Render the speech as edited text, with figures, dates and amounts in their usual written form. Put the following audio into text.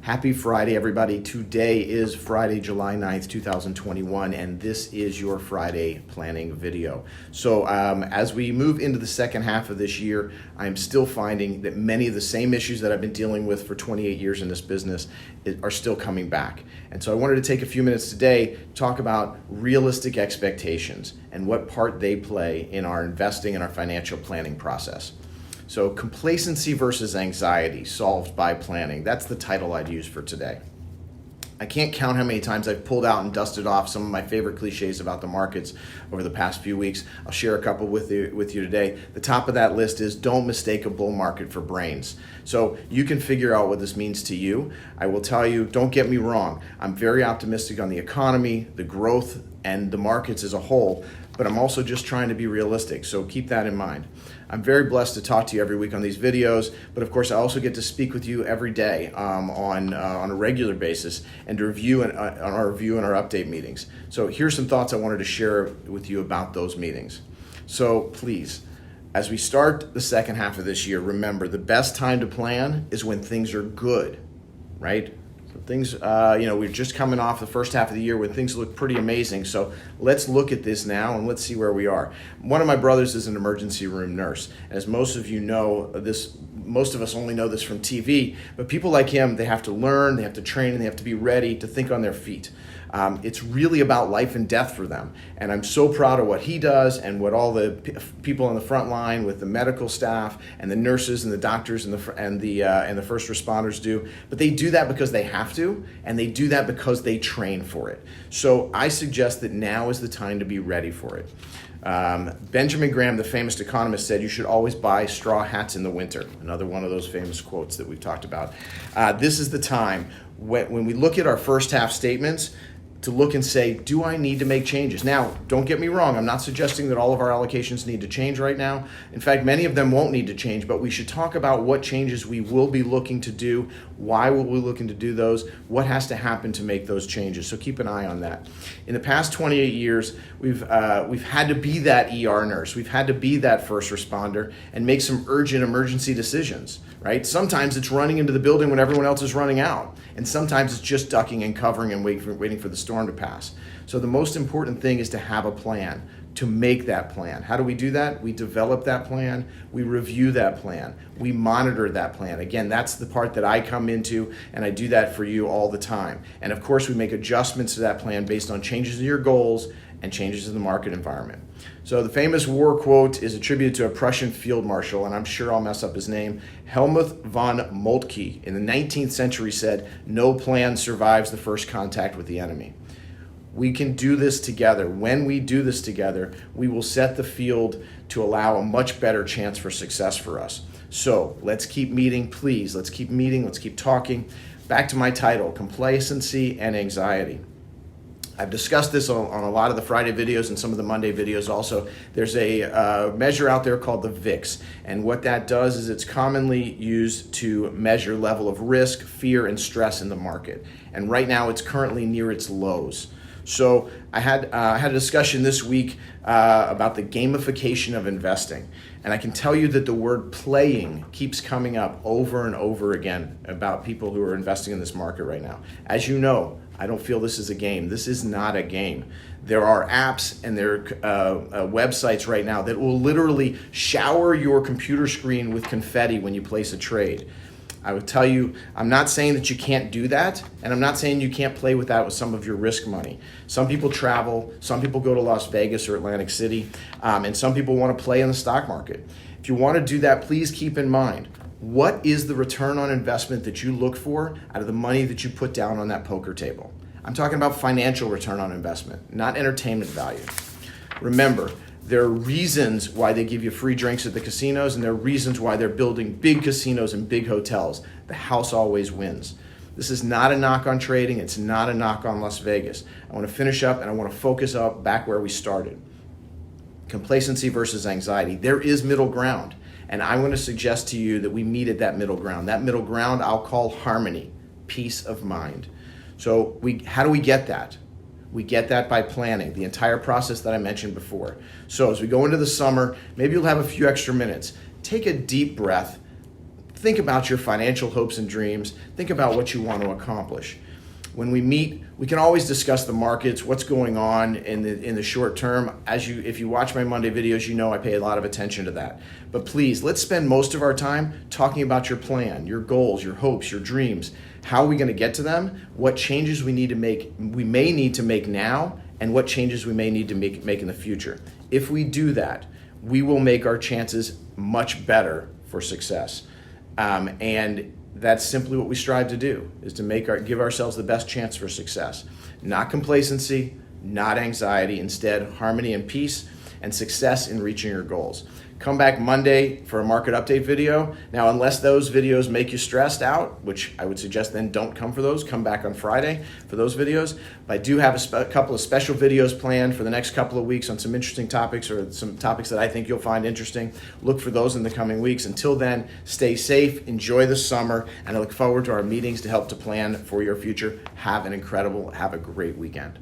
Happy Friday, everybody. Today is Friday, July 9th, 2021, and this is your Friday planning video. So as we move into the second half of this year, I'm still finding that many of the same issues that I've been dealing with for 28 years in this business are still coming back. And so I wanted to take a few minutes today to talk about realistic expectations and what part they play in our investing and our financial planning process. So complacency versus anxiety solved by planning. That's the title I'd use for today. I can't count how many times I've pulled out and dusted off some of my favorite cliches about the markets over the past few weeks. I'll share a couple with you today. The top of that list is don't mistake a bull market for brains. So you can figure out what this means to you. I will tell you, don't get me wrong. I'm very optimistic on the economy, the growth, and the markets as a whole, but I'm also just trying to be realistic. So keep that in mind. I'm very blessed to talk to you every week on these videos, but of course I also get to speak with you every day on a regular basis and to review on our review and our update meetings. So here's some thoughts I wanted to share with you about those meetings. So please, as we start the second half of this year, remember the best time to plan is when things are good, right? So things, we're just coming off the first half of the year when things look pretty amazing. So let's look at this now and let's see where we are. One of my brothers is an emergency room nurse. As most of you know, most of us only know this from TV, but people like him, they have to learn, they have to train, and they have to be ready to think on their feet. It's really about life and death for them. And I'm so proud of what he does and what all the people on the front line with the medical staff and the nurses and the doctors and the first responders do. But they do that because they have to, and they do that because they train for it. So I suggest that now is the time to be ready for it. Benjamin Graham, the famous economist, said you should always buy straw hats in the winter. Another one of those famous quotes that we've talked about. This is the time when we look at our first half statements to look and say, do I need to make changes? Now, don't get me wrong. I'm not suggesting that all of our allocations need to change right now. In fact, many of them won't need to change, but we should talk about what changes we will be looking to do. Why will we be looking to do those? What has to happen to make those changes? So keep an eye on that. In the past 28 years, we've had to be that ER nurse. We've had to be that first responder and make some urgent emergency decisions, right? Sometimes it's running into the building when everyone else is running out. And sometimes it's just ducking and covering and waiting for the storm to pass. So the most important thing is to have a plan, to make that plan. How do we do that? We develop that plan, we review that plan, we monitor that plan. Again, that's the part that I come into, and I do that for you all the time. And of course, we make adjustments to that plan based on changes in your goals and changes in the market environment. So the famous war quote is attributed to a Prussian field marshal, and I'm sure I'll mess up his name, Helmuth von Moltke, in the 19th century said, "No plan survives the first contact with the enemy." We can do this together. When we do this together, we will set the field to allow a much better chance for success for us. So let's keep meeting, please. Let's keep meeting. Let's keep talking. Back to my title, Complacency and Anxiety. I've discussed this on a lot of the Friday videos and some of the Monday videos also. There's a measure out there called the VIX, and what that does is it's commonly used to measure level of risk, fear, and stress in the market. And right now it's currently near its lows. So I had a discussion this week about the gamification of investing. And I can tell you that the word playing keeps coming up over and over again about people who are investing in this market right now. As you know, I don't feel this is a game. This is not a game. There are apps and there are websites right now that will literally shower your computer screen with confetti when you place a trade. I would tell you, I'm not saying that you can't do that, and I'm not saying you can't play with that with some of your risk money. Some people travel, some people go to Las Vegas or Atlantic City, and some people want to play in the stock market. If you want to do that, please keep in mind, what is the return on investment that you look for out of the money that you put down on that poker table? I'm talking about financial return on investment, not entertainment value. Remember, there are reasons why they give you free drinks at the casinos, and there are reasons why they're building big casinos and big hotels. The house always wins. This is not a knock on trading. It's not a knock on Las Vegas. I want to finish up and I want to focus up back where we started. Complacency versus anxiety. There is middle ground, and I'm going to suggest to you that we meet at that middle ground. That middle ground I'll call harmony, peace of mind. So how do we get that? We get that by planning the entire process that I mentioned before. So as we go into the summer, maybe you'll have a few extra minutes. Take a deep breath. think about your financial hopes and dreams. Think about what you want to accomplish. When we meet, we can always discuss the markets, what's going on in the short term. If you watch my Monday videos, you know I pay a lot of attention to that. But please, let's spend most of our time talking about your plan, your goals, your hopes, your dreams. How are we going to get to them? What changes we may need to make now, and what changes we may need to make in the future. If we do that, we will make our chances much better for success. And that's simply what we strive to do, is to give ourselves the best chance for success. Not complacency, not anxiety, instead harmony and peace and success in reaching your goals. Come back Monday for a market update video. Now, unless those videos make you stressed out, which I would suggest then don't come for those, come back on Friday for those videos. But I do have a couple of special videos planned for the next couple of weeks on some interesting topics, or some topics that I think you'll find interesting. Look for those in the coming weeks. Until then, stay safe, enjoy the summer, and I look forward to our meetings to help to plan for your future. Have a great weekend.